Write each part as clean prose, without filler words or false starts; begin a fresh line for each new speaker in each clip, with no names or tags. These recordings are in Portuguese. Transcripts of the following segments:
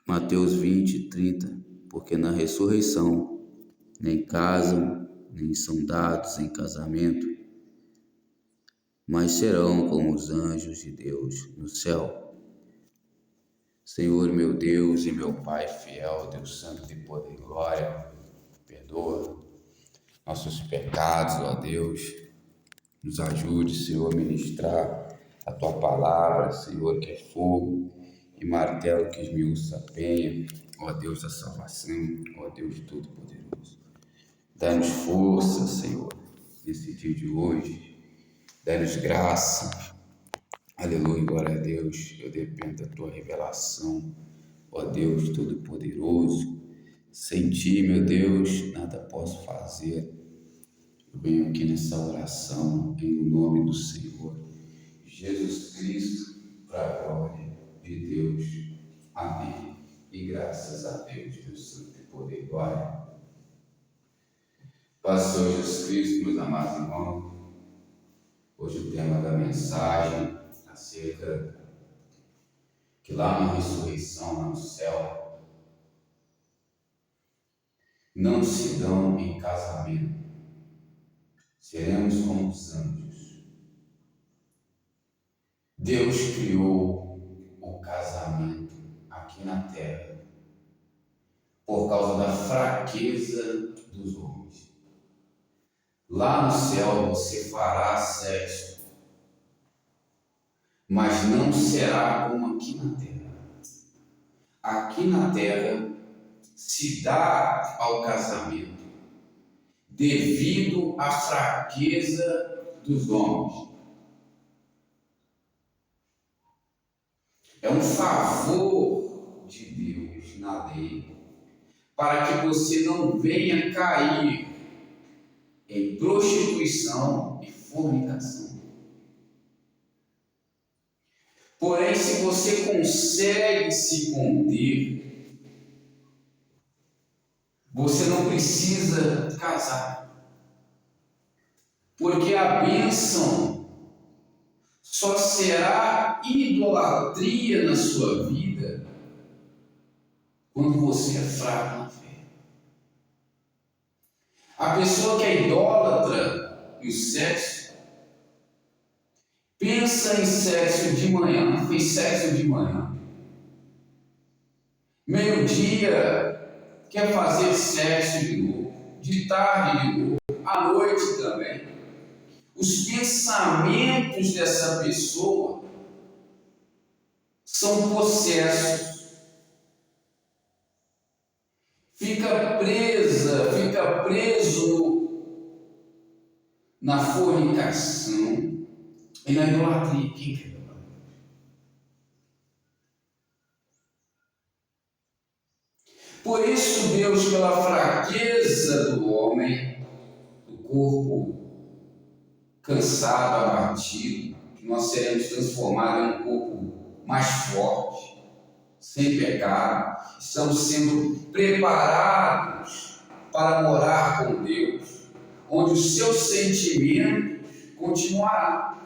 Mateus 20:30, porque na ressurreição nem casam, nem são dados em casamento, mas serão como os anjos de Deus no céu. Senhor, meu Deus e meu Pai fiel, Deus santo de poder e glória, perdoa nossos pecados, ó Deus, nos ajude, Senhor, a ministrar a Tua palavra, Senhor, que é fogo e martelo que esmiuça a penha, ó Deus da salvação, ó Deus todo-poderoso. Dá-nos força, Senhor, nesse dia de hoje, dá-nos graça, aleluia, glória a Deus. Eu dependo da Tua revelação, ó Deus todo-poderoso. Sem Ti, meu Deus, nada posso fazer. Eu venho aqui nessa oração em nome do Senhor Jesus Cristo, para a glória de Deus. Amém. E graças a Deus, Deus santo e poder e glória. Paz do Senhor Jesus Cristo, meus amados irmãos. Hoje o tema da mensagem acerca que lá na ressurreição, lá no céu, não se dão em casamento. Seremos como os anjos. Deus criou o casamento aqui na terra por causa da fraqueza dos homens. Lá no céu você fará sexo, mas não será como aqui na terra. Aqui na terra se dá ao casamento devido à fraqueza dos homens. É um favor de Deus na lei para que você não venha cair em prostituição e fornicação. Porém, se você consegue se conter, você não precisa casar, porque a bênção só será idolatria na sua vida quando você é fraco na fé. A pessoa que é idólatra no sexo, pensa em sexo de manhã, fez sexo de manhã, meio-dia quer fazer sexo de novo, de tarde de novo, à noite também. Os pensamentos dessa pessoa são possessos. Fica preso na fornicação e na idolatria. Quem quer idolatria? Por isso Deus, pela fraqueza do homem, do corpo cansado, abatido, que nós seremos transformados em um corpo mais forte, sem pecado, estamos sendo preparados para morar com Deus, onde os seus sentimentos continuarão,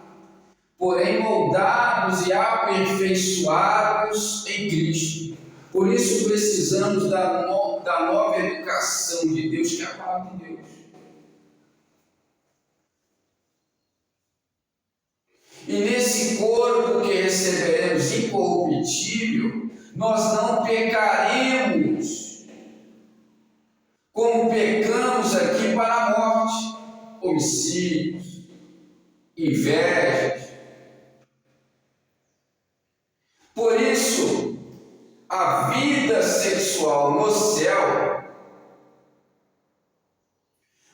porém moldados e aperfeiçoados em Cristo. Por isso precisamos da nova educação de Deus, que é a palavra de Deus. E nesse corpo que receberemos incorruptível, nós não pecaremos como pecamos aqui para a morte, homicídios, invejas. Por isso, a vida sexual no céu,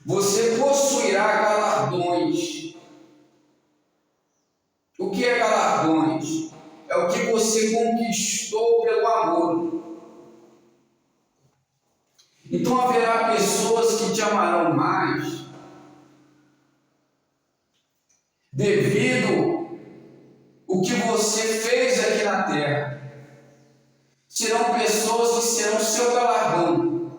você possuirá galardões. O que é galardões? É o que você conquistou pelo amor. Então haverá pessoas que te amarão mais devido ao que você fez aqui na terra. Serão pessoas que serão seu galardão.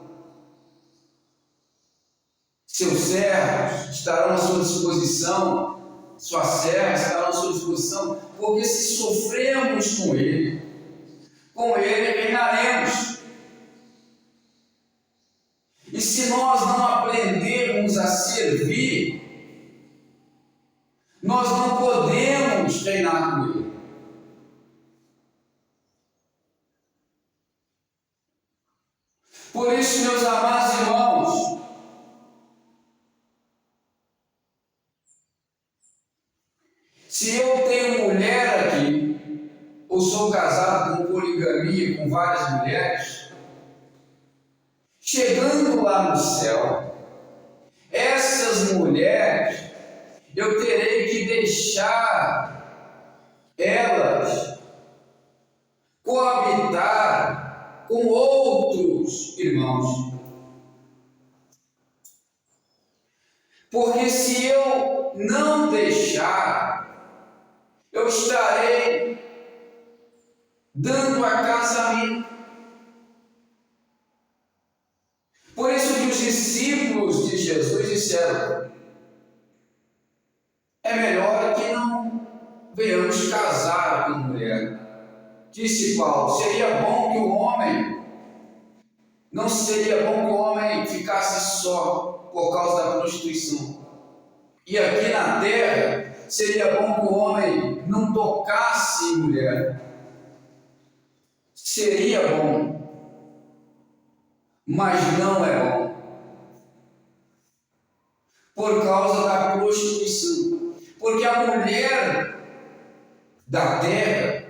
Seus servos estarão à sua disposição, suas servas estarão à sua disposição, porque se sofremos com ele, com Ele reinaremos. E se nós não aprendermos a servir, nós não podemos reinar com Ele. Por isso, meus amados irmãos, se eu tenho mulher aqui, ou sou casado com poligamia, com várias mulheres, chegando lá no céu, essas mulheres, eu terei que deixar elas coabitar com outros irmãos. Porque se eu não deixar, eu estarei dando a casamento. Por isso que os discípulos de Jesus disseram: é melhor que não venhamos casar com mulher. Disse Paulo: seria bom que o homem, não seria bom que o homem ficasse só por causa da prostituição. E aqui na terra, seria bom que o homem não tocasse em mulher. Seria bom, mas não é bom, por causa da prostituição. Porque a mulher da terra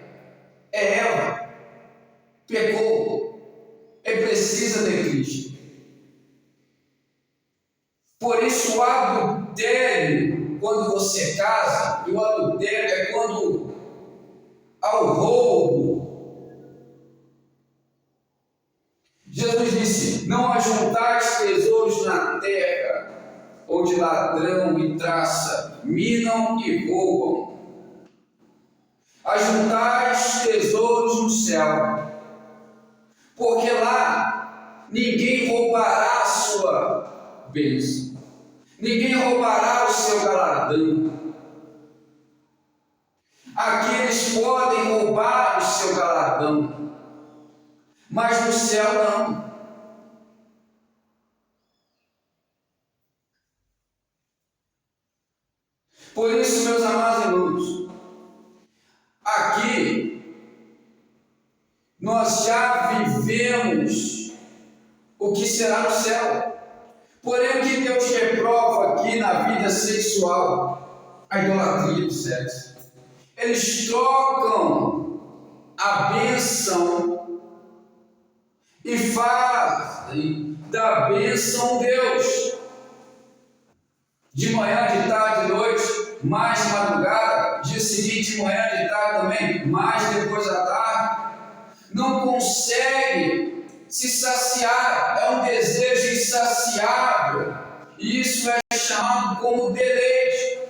é Eva, pecou, e precisa de Cristo. Por isso o adultério, quando você casa, e o adultério é quando há o roubo. Jesus disse: não ajuntais tesouros na terra, onde ladrão e traça minam e roubam. Ajuntais tesouros no céu, porque lá ninguém roubará a sua bênção, ninguém roubará o seu galardão. Aqui eles podem roubar o seu galardão, mas no céu não. Por isso, meus amados irmãos, aqui nós já vivemos o que será no céu. Porém, o que Deus reprova aqui na vida sexual? A idolatria do sexo. Eles trocam a bênção e fazem da bênção Deus. De manhã, de tarde, de noite, mais de madrugada, dia seguinte, de manhã, de tarde também, mais depois da tarde. Não consegue se saciar, é um desejo insaciável. E isso é chamado como deleite.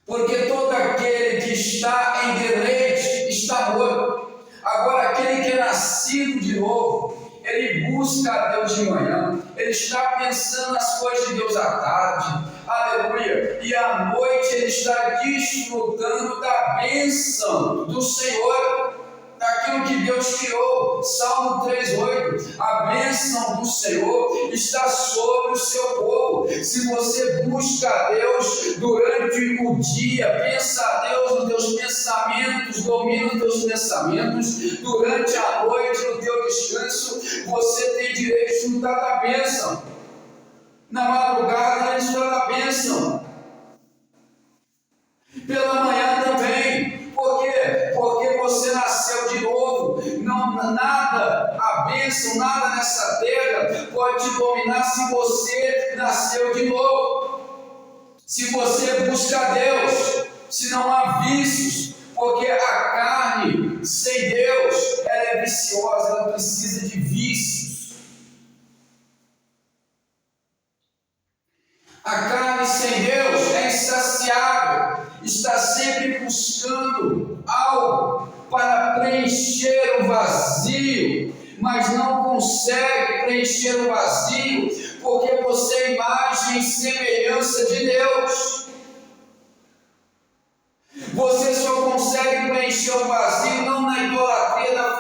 Porque todo aquele que está em deleite está morto. Agora, aquele que é nascido de novo, ele busca a Deus de manhã, ele está pensando nas coisas de Deus à tarde, aleluia, e à noite ele está desfrutando da bênção do Senhor, daquilo que Deus criou. Salmo 3:8, a bênção do Senhor está sobre o seu povo. Se você busca a Deus durante o dia, pensa a Deus nos teus pensamentos, domina os teus pensamentos, durante a noite, no teu descanso, você tem direito de desfrutar da bênção. Na madrugada, desfrutar da bênção. Pela manhã também. Por quê? Porque você nasceu de novo. Não, nada, a bênção, nada nessa terra pode te dominar se você nasceu de novo. Se você busca Deus, se não há vícios, porque a carne sem Deus, ela é viciosa, ela precisa de vícios. A carne sem Deus é insaciável, está sempre buscando algo para preencher o vazio, mas não consegue preencher o vazio, porque você é imagem e semelhança de Deus. Você só consegue preencher o vazio não na idolatria da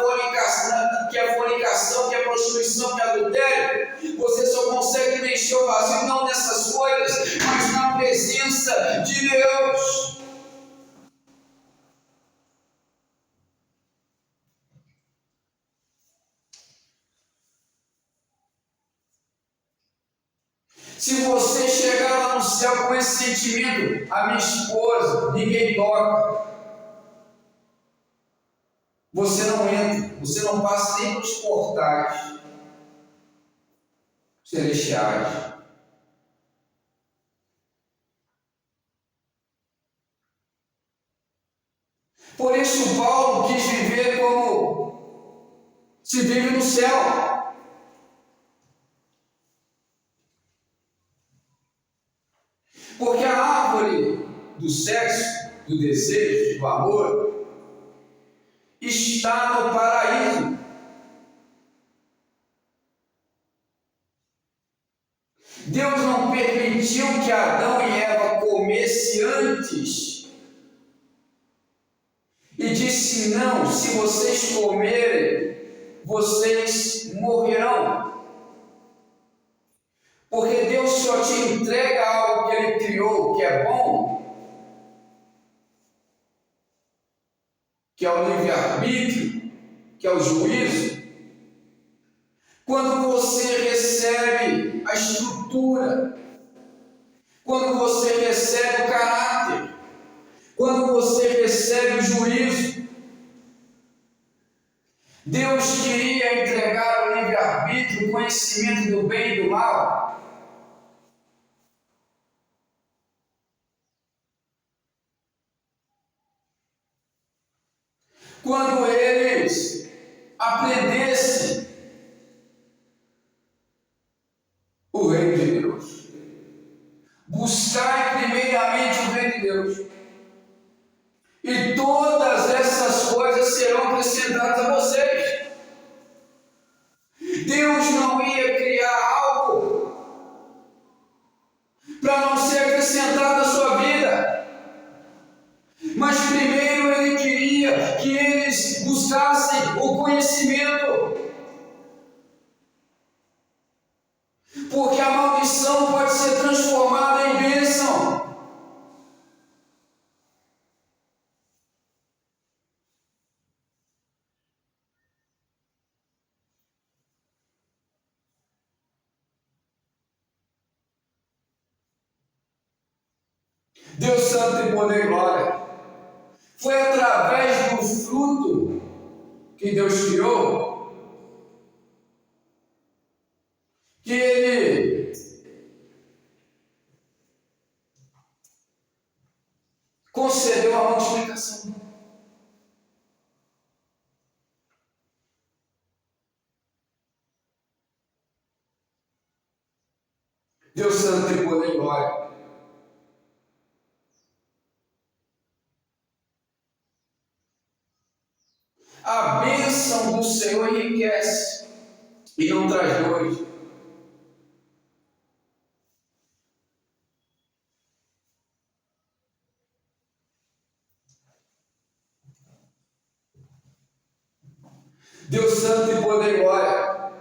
prostituição e adultério. Você só consegue preencher o vazio não nessas coisas, mas na presença de Deus. Se você chegar lá no céu com esse sentimento, a minha esposa, ninguém toca, você não entra, você não passa nem pelos portais celestiais. Por isso Paulo quis viver como se vive no céu. Porque a árvore do sexo, do desejo, do amor, está no paraíso. Deus não permitiu que Adão e Eva comessem antes. E disse: não, se vocês comerem, vocês morrerão. Porque Deus só te entrega algo que Ele criou, que é bom, que é o livre-arbítrio, que é o juízo, quando você recebe a estrutura, quando você recebe o caráter, quando você recebe o juízo. Deus queria entregar o livre-arbítrio, o conhecimento do bem e do mal. Quando eles aprendessem o reino de Deus, buscar primeiramente o reino de Deus, e todas essas coisas serão acrescentadas a vocês. Deus não ia criar algo para não ser acrescentado à sua vida, mas primeiro Ele queria que eles buscassem o conhecimento, porque a maldição pode ser transformada em bênção. Deus Santo e Poder e Glória, foi através do fruto que Deus criou que Ele concedeu a multiplicação. Deus Santo e Poder e Glória, a bênção do Senhor enriquece e não traz dores. Deus Santo e Poder e Glória.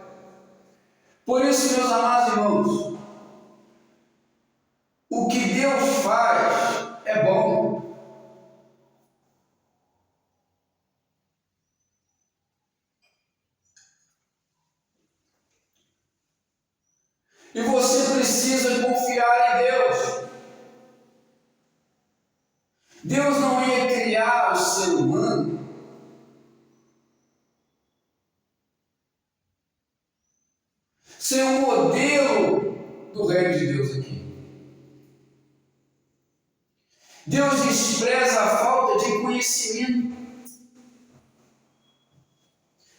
Por isso, meus amados irmãos, o que Deus faz é bom. E você precisa confiar em Deus. Deus não ia criar o ser humano sem um modelo do reino de Deus aqui. Deus despreza a falta de conhecimento.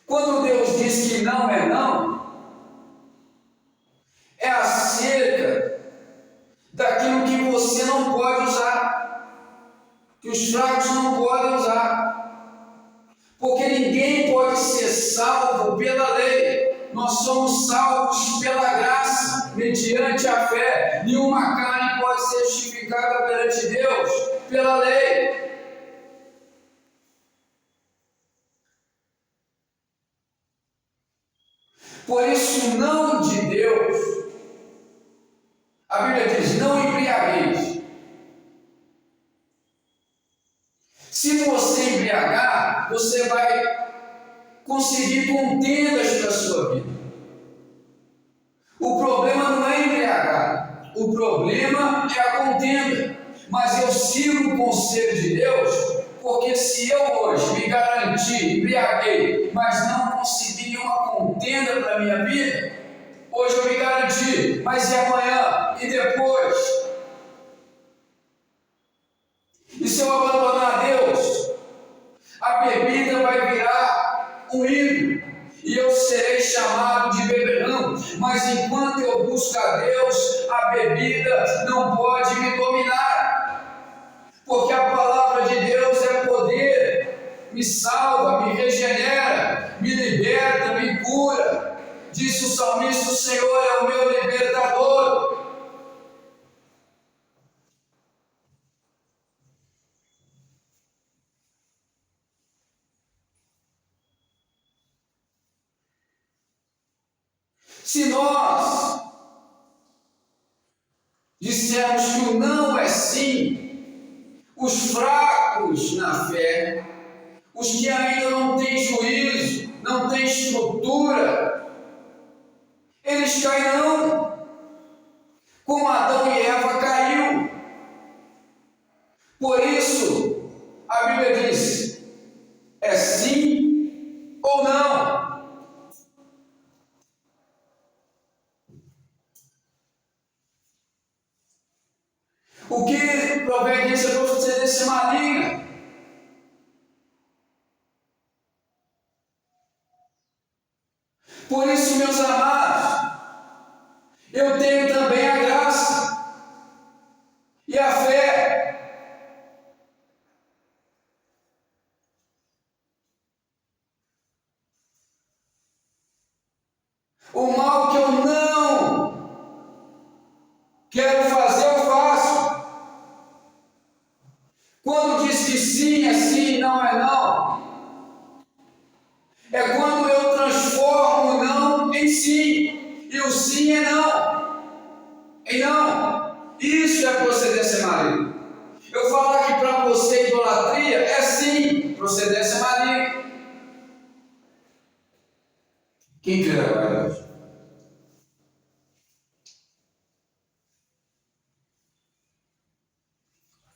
Quando Deus diz que não é não, é acerca daquilo que você não pode usar, que os fracos não podem usar, porque ninguém pode ser salvo pela lei. Nós somos salvos pela graça, mediante a fé. Nenhuma carne pode ser justificada perante Deus pela lei. Por isso, o não de Deus, a Bíblia diz: não embriagueis. Se você embriagar, você vai conseguir contendas para a sua vida. O problema não é embriagar, o problema é a contenda. Mas eu sigo o conselho de Deus, porque se eu hoje me garantir, embriaguei, mas não consegui nenhuma contenda para a minha vida, hoje eu me garanti, mas e amanhã? E depois? E se eu abandonar Deus? A bebida vai virar um ídolo, e eu serei chamado de beberrão, mas enquanto eu busco a Deus, a bebida não pode me dominar, porque a palavra de Deus é poder, me salva, me regenera, me liberta, me cura. Disse o salmista: o Senhor é o meu libertador. Se nós dissermos que o não é sim, os fracos na fé, os que ainda não têm juízo, não têm estrutura, eles cairão, como Adão e Eva caiu. Por isso, a Bíblia diz: é sim ou não. O que provém disso é procedência maligna. Por isso, meus amados, eu tenho também a graça e a fé. O mal que eu não quero fazer, eu faço. Quando diz que sim é sim, não é não, é quando eu transformo o não em sim, e o sim é não, em não. Isso é procedência maligna. Eu falar que para você idolatria é sim procedência maligna. Quem crê agora, Deus?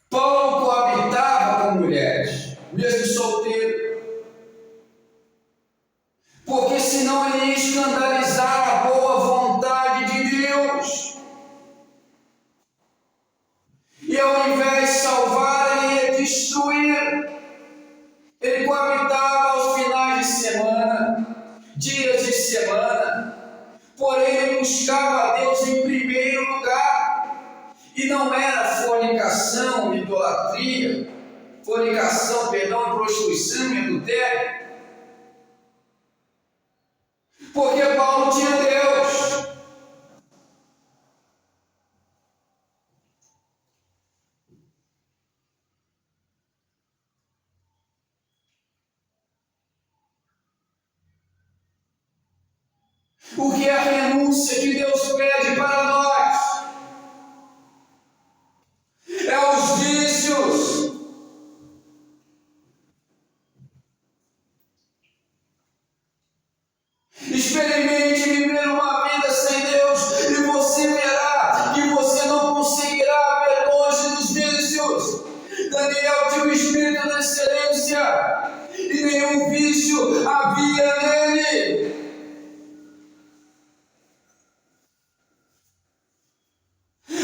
Paulo coabitava com mulheres, mesmo solteiro, porque senão ele ia escandalizar a boa vontade de Deus. E ao invés de salvar, ele ia destruir. Ele coabitava aos finais de semana, dias de semana, porém ele buscava a Deus em primeiro lugar. E não era fornicação, idolatria, prostituição e adultério, porque Paulo tinha Deus. O que é a renúncia que Deus pede para nós? É os vícios. Experimente viver uma vida sem Deus e você verá que você não conseguirá ver longe dos vícios. Daniel tinha o espírito da excelência e nenhum vício havia nele.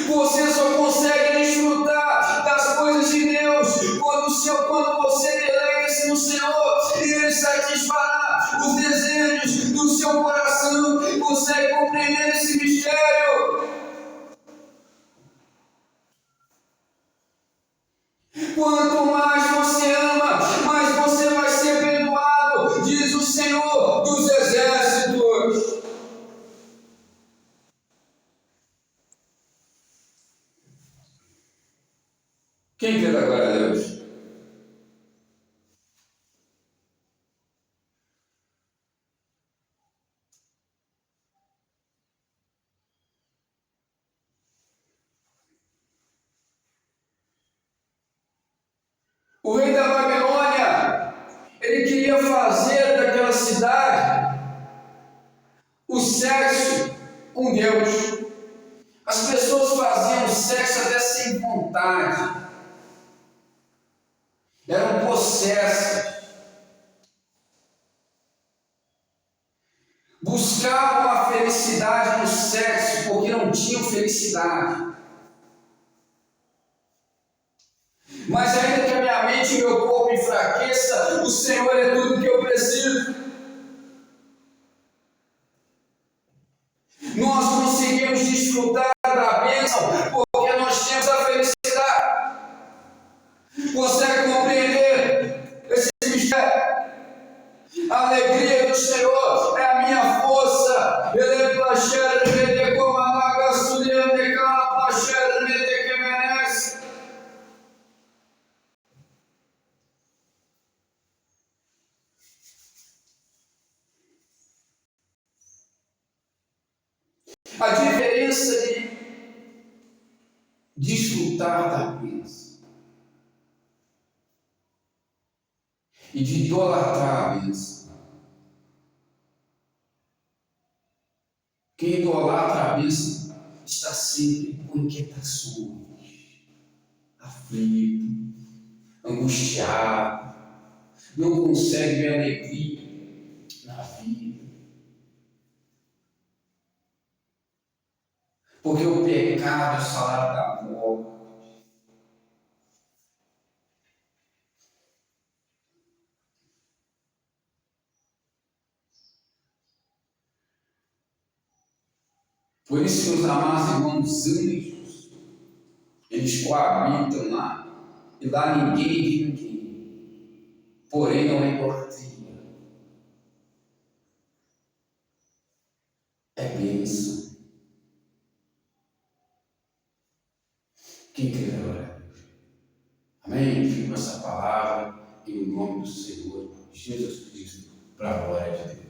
Você só consegue desfrutar das coisas de Deus quando você deleita-se no Senhor e Ele satisfará os desejos do seu coração. Consegue compreender esse mistério? Quanto mais você ama, mais você vai ser perdoado, diz o Senhor dos Exércitos. Quem quer dar glória a Deus? O rei da Babilônia, ele queria fazer daquela cidade o sexo um Deus. As pessoas faziam sexo até sem vontade, eram possessas, buscavam a felicidade no sexo porque não tinham felicidade. Mas ainda que a minha mente e o meu corpo enfraqueça, o Senhor é tudo que eu preciso. Nós conseguimos desfrutar da bênção porque nós temos a felicidade. Consegue compreender esse mistério? A alegria do Senhor é a minha força. Ele é placher, ele é como a maga suliana, ele é placher, ele é que merece. A diferença de desfrutar da bênção e de idolatrar a bênção. Quem idolatra a bênção está sempre com inquietações, aflito, angustiado, não consegue ver alegria na vida. Porque o pecado é o salário da morte. Por isso, meus amados irmãos, anjos, eles coabitam lá, e lá ninguém de ninguém. Porém, não é idolatria. É bênção. Quem crê na glória a Deus? Amém? Fico essa palavra em nome do Senhor Jesus Cristo, para a glória de Deus.